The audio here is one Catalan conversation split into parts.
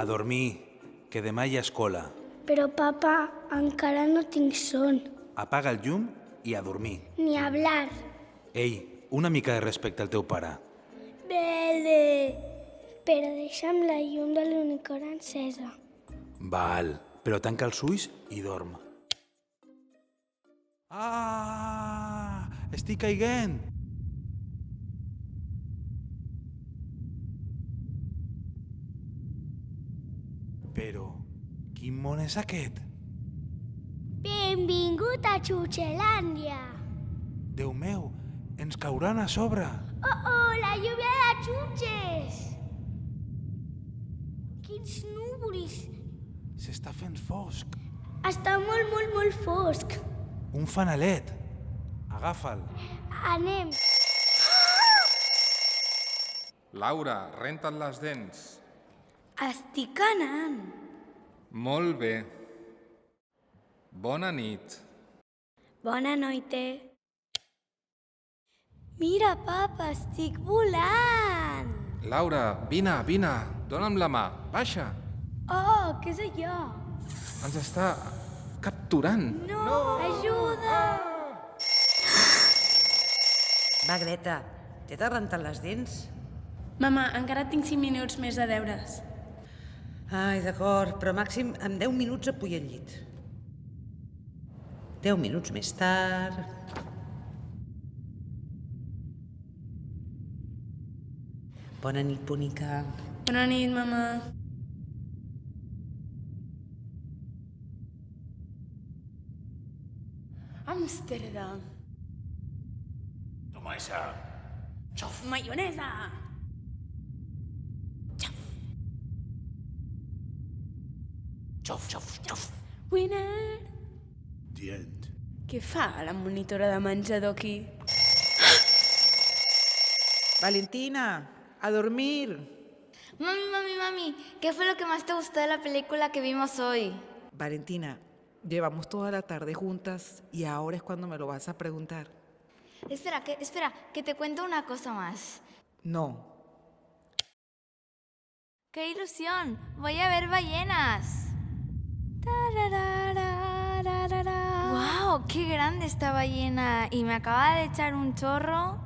A dormir, que demà hi ha escola. Però, papa, encara no tinc son. Apaga el llum i a dormir. Ni hablar. Ei, una mica de respecte al teu pare. Bele. Però deixa'm la llum de l'unicorn encesa. Val, però tanca els ulls i dorm. Ah! Estic caiguent! Però, quin món és aquest? Benvingut a Xuxelàndia. Déu meu, ens cauran a sobre. Oh, la lluvia de xutxes. Quins núvols. S'està fent fosc. Està molt fosc. Un fanalet. Agafa'l. Anem. Laura, renta't les dents. Estic anant. Molt bé. Bona nit. Bona noite. Mira, papa, estic volant. Laura, vine. Dóna'm la mà. Baixa. Oh, què és allò? Ens està capturant. No! Ajuda! Va, Greta, t'he de rentar les dents? Mama, encara tinc 5 minuts més de deures. Ai, d'acord, però màxim en 10 minuts a pujar al llit. 10 minuts més tard... Bona nit, bonica. Bona nit, mama. Amsterdam. Toma esa. Mayonesa. Xof. Winner. The end. Què fa la monitora de menjador aquí? Valentina, a dormir. Mami, ¿qué fue lo que más te gustó de la película que vimos hoy? Valentina, llevamos toda la tarde juntas y ahora es cuando me lo vas a preguntar. Espera, que te cuento una cosa más. No. ¡Qué ilusión! Voy a ver ballenas. ¡Wow! ¡Qué grande esta ballena! Y me acaba de echar un chorro.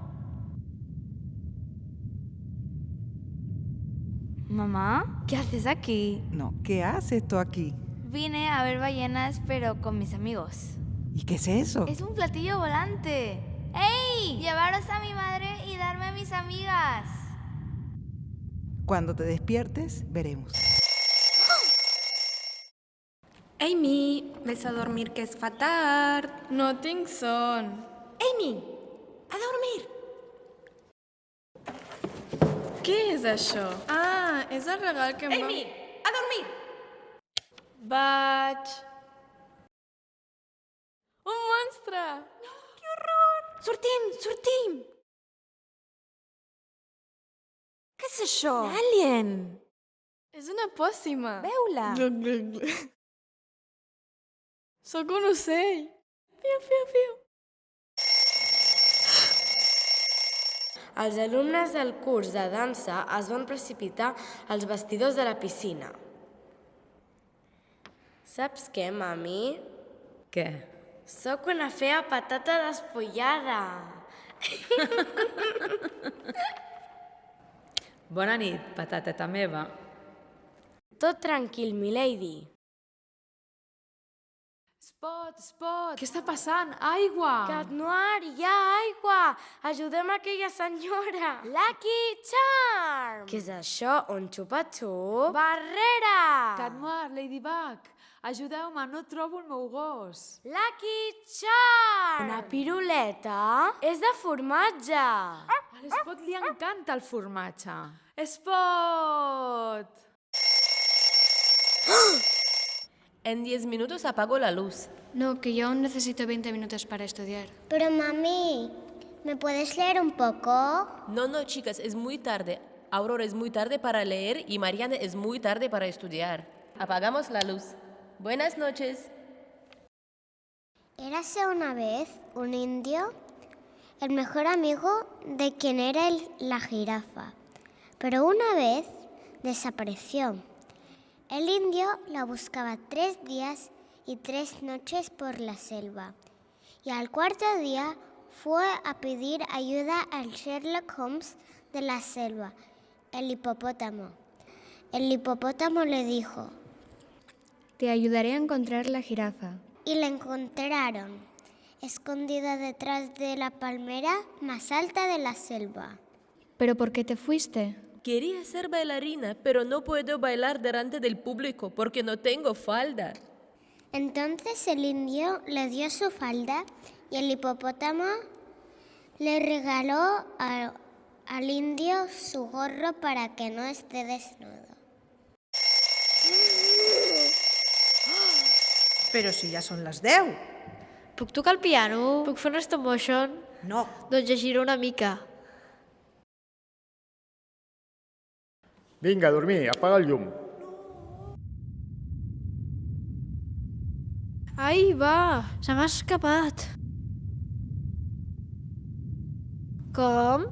Mamá, ¿qué haces aquí? No, ¿qué haces tú aquí? Vine a ver ballenas, pero con mis amigos. ¿Y qué es eso? Es un platillo volante. ¡Ey! Llevaros a mi madre y darme a mis amigas. Cuando te despiertes, veremos. Amy, ves a dormir que es fatal. No tinc son. Amy, a dormir. Què és això? Ah, és el regal que em va... Amy, a dormir! Vaig. Un monstre! No, que horror! Sortim! Què és això? Alien! És una pòssima. Veu-la! Sóc un ocell. Fiu. Els alumnes del curs de dansa es van precipitar als vestidors de la piscina. Saps què, mami? Què? Sóc una fea patata despullada. Bona nit, patateta meva. Tot tranquil, milady. Spot! Què està passant? Aigua! Cat Noir, hi ha aigua! Ajudem aquella senyora! Lucky Charm! Què és això? Un xupa-xup? Barrera! Cat Noir, Ladybug, ajudeu-me, no trobo el meu gos. Lucky Charm! Una piruleta? És de formatge! A l'Spot li encanta el formatge. Spot! En 10 minutos apago la luz. No, que yo aún necesito 20 minutos para estudiar. Pero mami, ¿me puedes leer un poco? No, chicas, es muy tarde. Aurora es muy tarde para leer y Mariana es muy tarde para estudiar. Apagamos la luz. Buenas noches. Érase una vez un indio, el mejor amigo de quien era la jirafa. Pero una vez desapareció. El indio la buscaba 3 días y 3 noches por la selva. Y al cuarto día fue a pedir ayuda al Sherlock Holmes de la selva, el hipopótamo. El hipopótamo le dijo, Te ayudaré a encontrar la jirafa. y la encontraron, escondida detrás de la palmera más alta de la selva. ¿Pero por qué te fuiste? Quería ser bailarina, pero no puedo bailar delante del público porque no tengo falda. Entonces el indio le dio su falda y el hipopótamo le regaló al indio su gorro para que no esté desnudo. Però si ja són les 10. Puc tocar el piano? Puc fer un stop motion? No. Doncs llegiré una mica. Vinga, a dormir, apaga el llum. Ai, va, se m'ha escapat. Com?